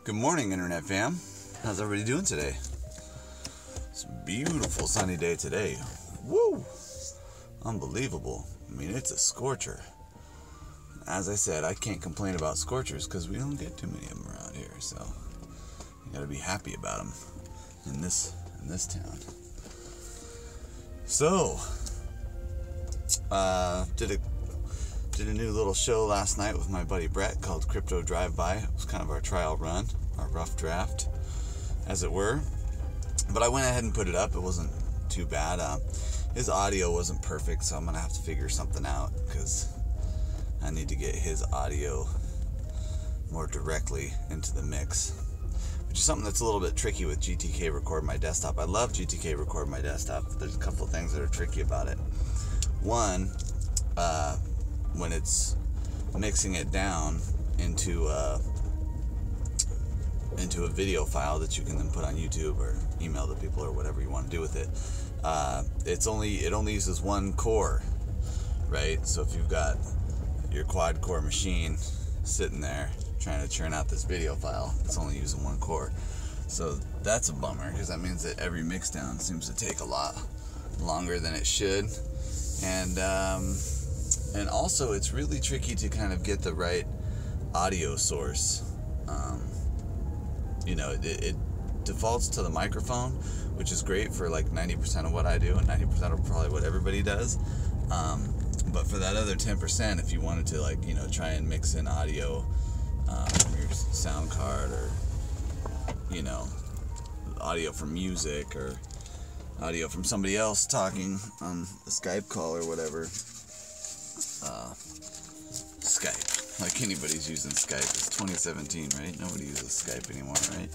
Good morning, Internet fam. How's everybody doing today? It's a beautiful sunny day today. Woo! Unbelievable. I mean, it's a scorcher. As I said, I can't complain about scorchers because we don't get too many of them around here, so you gotta be happy about them in this town. So, did a new little show last night with my buddy Brett called Crypto Drive-By. It was kind of our trial run, our rough draft, as it were. But I went ahead and put it up. It wasn't too bad. His audio wasn't perfect, so I'm going to have to figure something out because I need to get his audio more directly into the mix, which is something that's a little bit tricky with GTK Record My Desktop. I love GTK Record My Desktop, but there's a couple of things that are tricky about it. One, when it's mixing it down into a video file that you can then put on YouTube or email to people or whatever you want to do with it. It only uses one core, right? So if you've got your quad core machine sitting there trying to churn out this video file, it's only using one core. So that's a bummer because that means that every mix down seems to take a lot longer than it should. And also it's really tricky to kind of get the right audio source. It defaults to the microphone, which is great for like 90% of what I do and 90% of probably what everybody does. But for that other 10%, if you wanted to try and mix in audio from your sound card or, audio from music or audio from somebody else talking on a Skype call or whatever. Skype. Like anybody's using Skype. It's 2017, right? Nobody uses Skype anymore, right?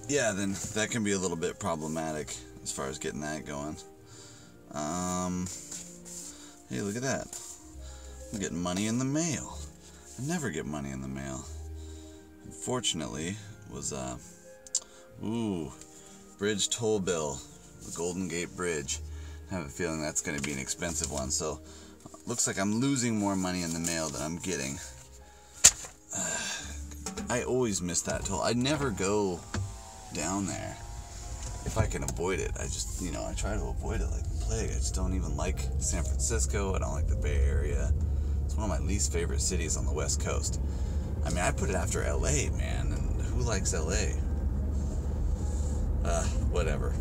Then that can be a little bit problematic as far as getting that going. Hey, look at that. I'm getting money in the mail. I never get money in the mail. Unfortunately, it was, bridge toll bill. The Golden Gate Bridge. I have a feeling that's going to be an expensive one, so looks like I'm losing more money in the mail than I'm getting. I always miss that toll. I never go down there if I can avoid it. I just, I try to avoid it like the plague. I just don't even like San Francisco. I don't like the Bay Area. It's one of my least favorite cities on the West Coast. I mean, I put it after LA, man, and who likes LA? Whatever.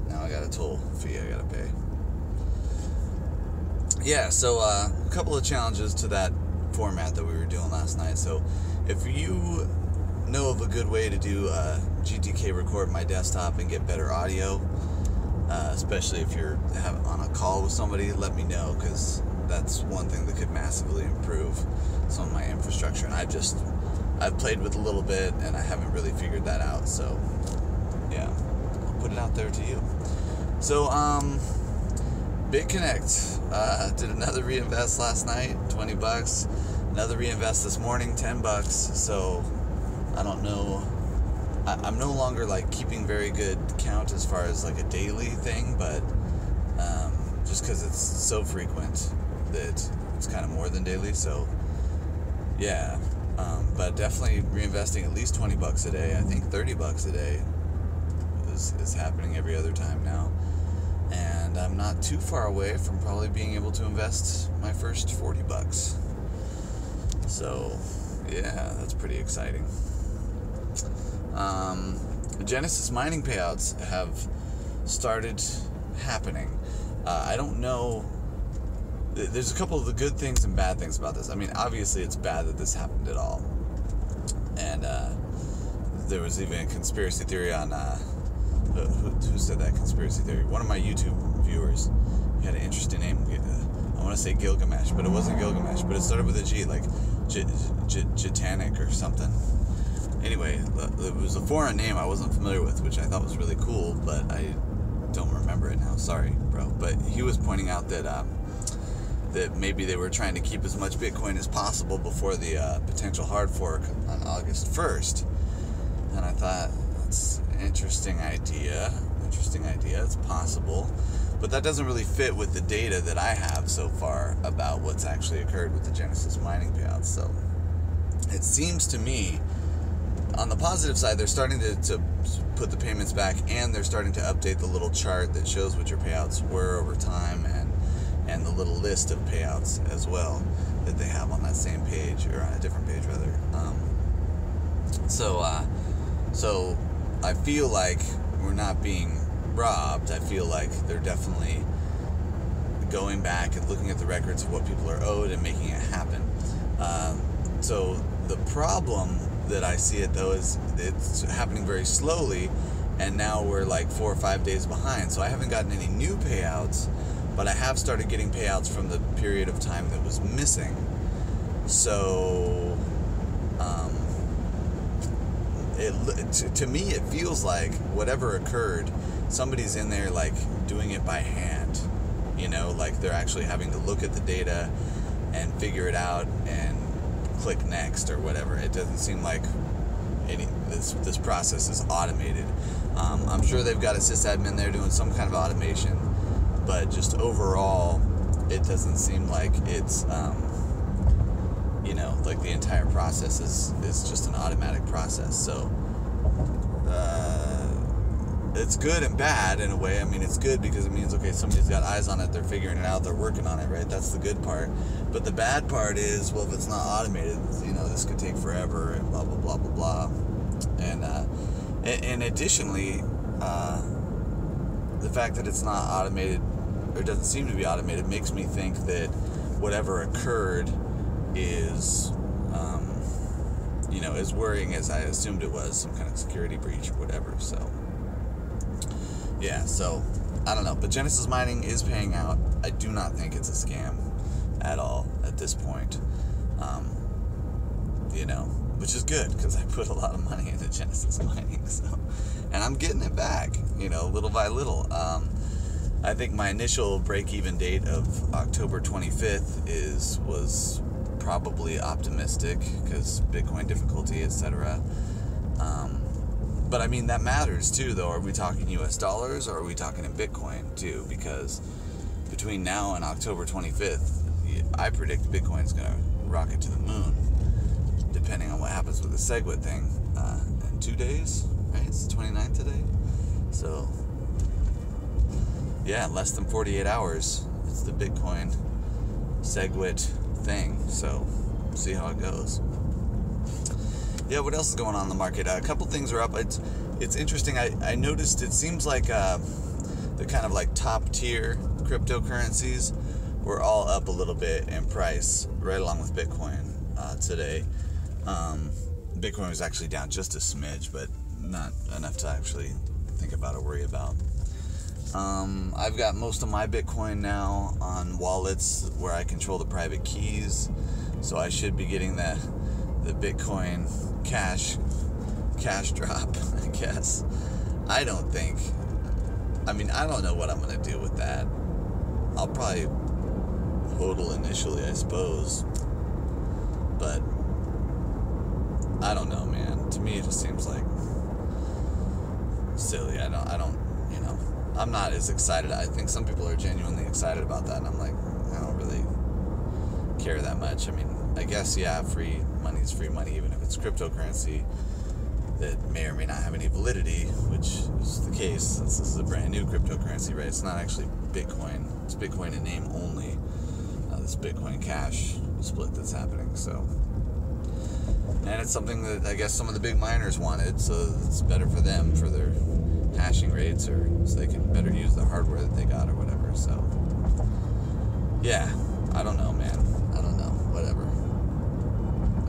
Now I got a toll fee I gotta pay. Yeah, so a couple of challenges to that format that we were doing last night. So if you know of a good way to do GTK Record My Desktop and get better audio, especially if you're on a call with somebody, let me know, because that's one thing that could massively improve some of my infrastructure. And I've played with a little bit and I haven't really figured that out. So yeah, I'll put it out there to you. So BitConnect did another reinvest last night, $20. Another reinvest this morning, $10. So I don't know. I'm no longer keeping very good count as far as a daily thing, but just because it's so frequent that it's kind of more than daily. So yeah, but definitely reinvesting at least $20 a day. I think $30 a day is happening every other time now. And I'm not too far away from probably being able to invest my first $40. So, yeah, that's pretty exciting. Genesis mining payouts have started happening. I don't know. There's a couple of the good things and bad things about this. I mean, obviously it's bad that this happened at all. And there was even a conspiracy theory on... Who said that conspiracy theory? One of my YouTube viewers. He had an interesting name. I want to say Gilgamesh, but it wasn't Gilgamesh. But it started with a G, like Gitanic or something. Anyway, it was a foreign name I wasn't familiar with, which I thought was really cool, but I don't remember it now. Sorry, bro. But he was pointing out that that maybe they were trying to keep as much Bitcoin as possible before the potential hard fork on August 1st. And I thought, that's an interesting idea. It's possible. But that doesn't really fit with the data that I have so far about what's actually occurred with the Genesis mining payouts. So, it seems to me, on the positive side, they're starting to put the payments back, and they're starting to update the little chart that shows what your payouts were over time, and the little list of payouts as well that they have on that same page, or on a different page rather. So I feel like we're not being robbed. I feel like they're definitely going back and looking at the records of what people are owed and making it happen. So the problem that I see it though is it's happening very slowly, and now we're like 4 or 5 days behind. So I haven't gotten any new payouts, but I have started getting payouts from the period of time that was missing. So to me it feels like whatever occurred, somebody's in there like doing it by hand, you know, like they're actually having to look at the data and figure it out and click next or whatever. It doesn't seem like this process is automated. I'm sure they've got a sysadmin there doing some kind of automation, but just overall it doesn't seem like it's you know, like the entire process is just an automatic process. So it's good and bad in a way. I mean, it's good because it means, okay, somebody's got eyes on it, they're figuring it out, they're working on it, right? That's the good part. But the bad part is, well, if it's not automated, you know, this could take forever and blah, blah, blah, blah, blah. And additionally, the fact that it's not automated, or doesn't seem to be automated, makes me think that whatever occurred is, you know, as worrying as I assumed it was, some kind of security breach or whatever. So yeah, so I don't know, but Genesis Mining is paying out. I do not think it's a scam at all at this point. You know, which is good because I put a lot of money into Genesis Mining, so, and I'm getting it back, you know, little by little. I think my initial break-even date of October 25th was probably optimistic because Bitcoin difficulty, etc. But I mean, that matters too, though. Are we talking US dollars or are we talking in Bitcoin too? Because between now and October 25th, I predict Bitcoin's going to rocket to the moon, depending on what happens with the SegWit thing in 2 days, right? It's the 29th today. So, yeah, less than 48 hours, it's the Bitcoin SegWit thing. So, see how it goes. Yeah, what else is going on in the market? A couple things are up. It's interesting. I noticed it seems like the kind of like top tier cryptocurrencies were all up a little bit in price, right along with Bitcoin today. Bitcoin was actually down just a smidge, but not enough to actually think about or worry about. I've got most of my Bitcoin now on wallets where I control the private keys, so I should be getting the Bitcoin cash drop, I guess. I don't know what I'm going to do with that. I'll probably hodl initially, I suppose. But I don't know, man. To me, it just seems like silly. I don't, you know, I'm not as excited. I think some people are genuinely excited about that, and I'm like, I don't really care that much. I mean, I guess, yeah, free money is free money, even if it's cryptocurrency that may or may not have any validity, which is the case since this is a brand new cryptocurrency, right? It's not actually Bitcoin. It's Bitcoin in name only. This Bitcoin Cash split that's happening, so. And it's something that I guess some of the big miners wanted, so it's better for them for their hashing rates, or so they can better use the hardware that they got or whatever. So, yeah, I don't know, man. I don't know. Whatever.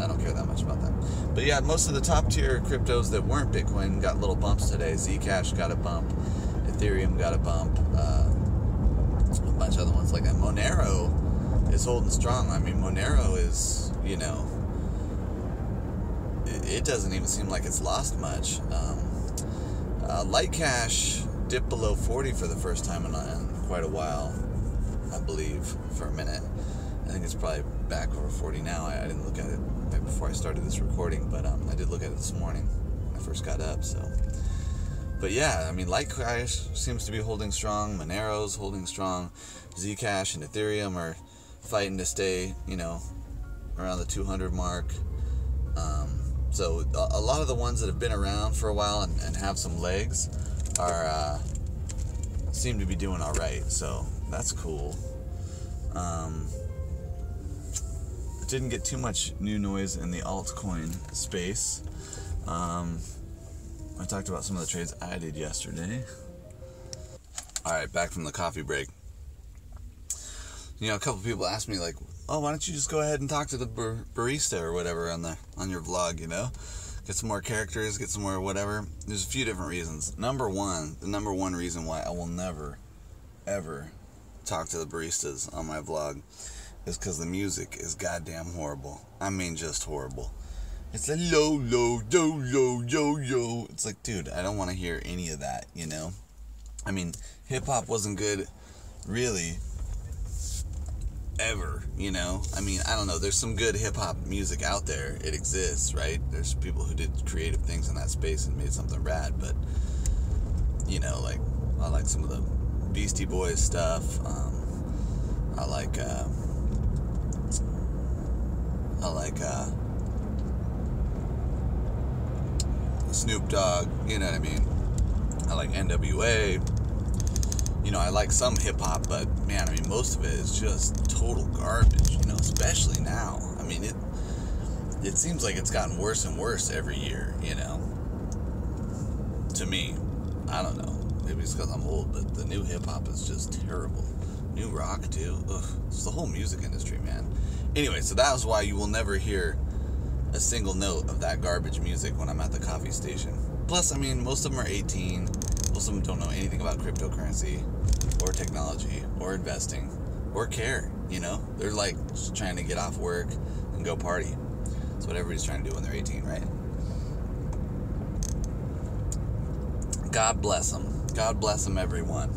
I don't care that much about that. But yeah, most of the top tier cryptos that weren't Bitcoin got little bumps today. Zcash got a bump. Ethereum got a bump. A bunch of other ones like that. Monero is holding strong. I mean, Monero is, you know, it doesn't even seem like it's lost much. Litecash dipped below 40 for the first time in quite a while, I believe, for a minute. I think it's probably back over 40 now. I didn't look at it right before I started this recording, but I did look at it this morning when I first got up. So, but yeah, I mean, Litecash seems to be holding strong. Monero's holding strong. Zcash and Ethereum are fighting to stay, you know, around the 200 mark. So a lot of the ones that have been around for a while and have some legs are seem to be doing all right. So that's cool. Didn't get too much new noise in the altcoin space. I talked about some of the trades I did yesterday. All right, back from the coffee break. You know, a couple people asked me like, "Oh, why don't you just go ahead and talk to the barista or whatever on your vlog? You know, get some more characters, get some more whatever." There's a few different reasons. The number one reason why I will never, ever talk to the baristas on my vlog is because the music is goddamn horrible. I mean, just horrible. It's like low, low, yo, yo, yo, yo. It's like, dude, I don't want to hear any of that, you know? I mean, hip-hop wasn't good, really, ever, you know? I mean, I don't know. There's some good hip-hop music out there. It exists, right? There's people who did creative things in that space and made something rad, but, you know, like, I like some of the Beastie Boys stuff. I like Snoop Dogg, you know what I mean? I like NWA. You know, I like some hip-hop, but, man, I mean, most of it is just total garbage, you know, especially now. I mean, it seems like it's gotten worse and worse every year, you know? To me. I don't know. Maybe it's because I'm old, but the new hip-hop is just terrible. New rock, too. Ugh. It's the whole music industry, man. Anyway, so that was why you will never hear a single note of that garbage music when I'm at the coffee station. Plus, I mean, most of them are 18. Most of them don't know anything about cryptocurrency or technology or investing or care, you know? They're like just trying to get off work and go party. That's what everybody's trying to do when they're 18, right? God bless them. God bless them, everyone.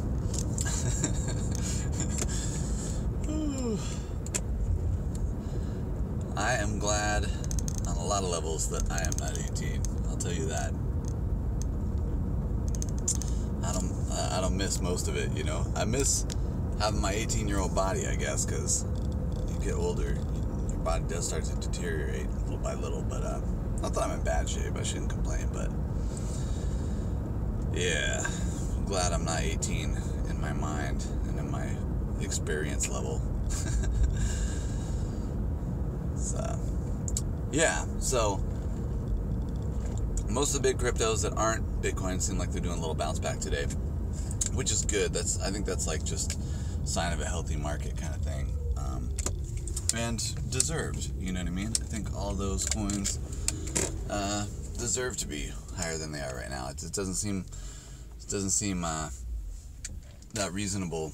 I am glad on a lot of levels that I am not 18. I'll tell you that. I don't miss most of it, you know. I miss having my 18-year-old body, I guess, because you get older, your body does start to deteriorate little by little. But not that I'm in bad shape. I shouldn't complain, but yeah, I'm glad I'm not 18 in my mind and in my experience level. So, yeah, so most of the big cryptos that aren't Bitcoin seem like they're doing a little bounce back today, which is good. I think that's like just a sign of a healthy market kind of thing, and deserved. You know what I mean? I think all those coins deserve to be higher than they are right now. It doesn't seem that reasonable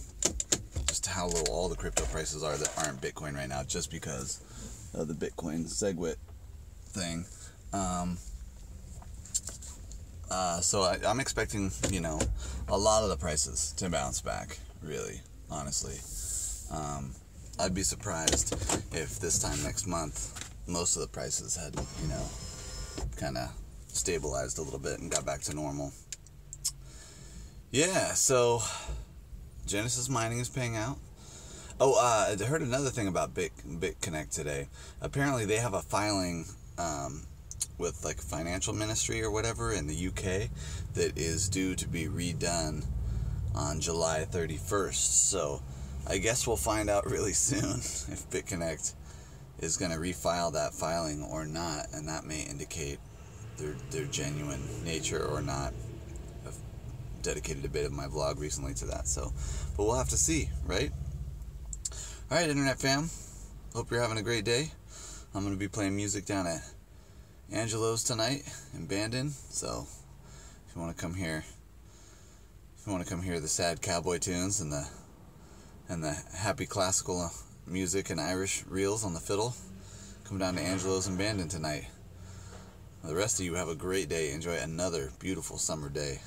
just how low all the crypto prices are that aren't Bitcoin right now, just because of the Bitcoin SegWit thing. So I'm expecting, you know, a lot of the prices to bounce back, really, honestly. I'd be surprised if this time next month most of the prices had, you know, kind of stabilized a little bit and got back to normal. Yeah, so Genesis Mining is paying out. Oh, I heard another thing about BitConnect today. Apparently they have a filing with like financial ministry or whatever in the UK that is due to be redone on July 31st. So I guess we'll find out really soon if BitConnect is going to refile that filing or not, and that may indicate their genuine nature or not. I've dedicated a bit of my vlog recently to that, so but we'll have to see, right? Alright, Internet fam, hope you're having a great day. I'm going to be playing music down at Angelo's tonight in Bandon, so if you want to come hear the sad cowboy tunes and the happy classical music and Irish reels on the fiddle, come down to Angelo's in Bandon tonight. The rest of you have a great day. Enjoy another beautiful summer day.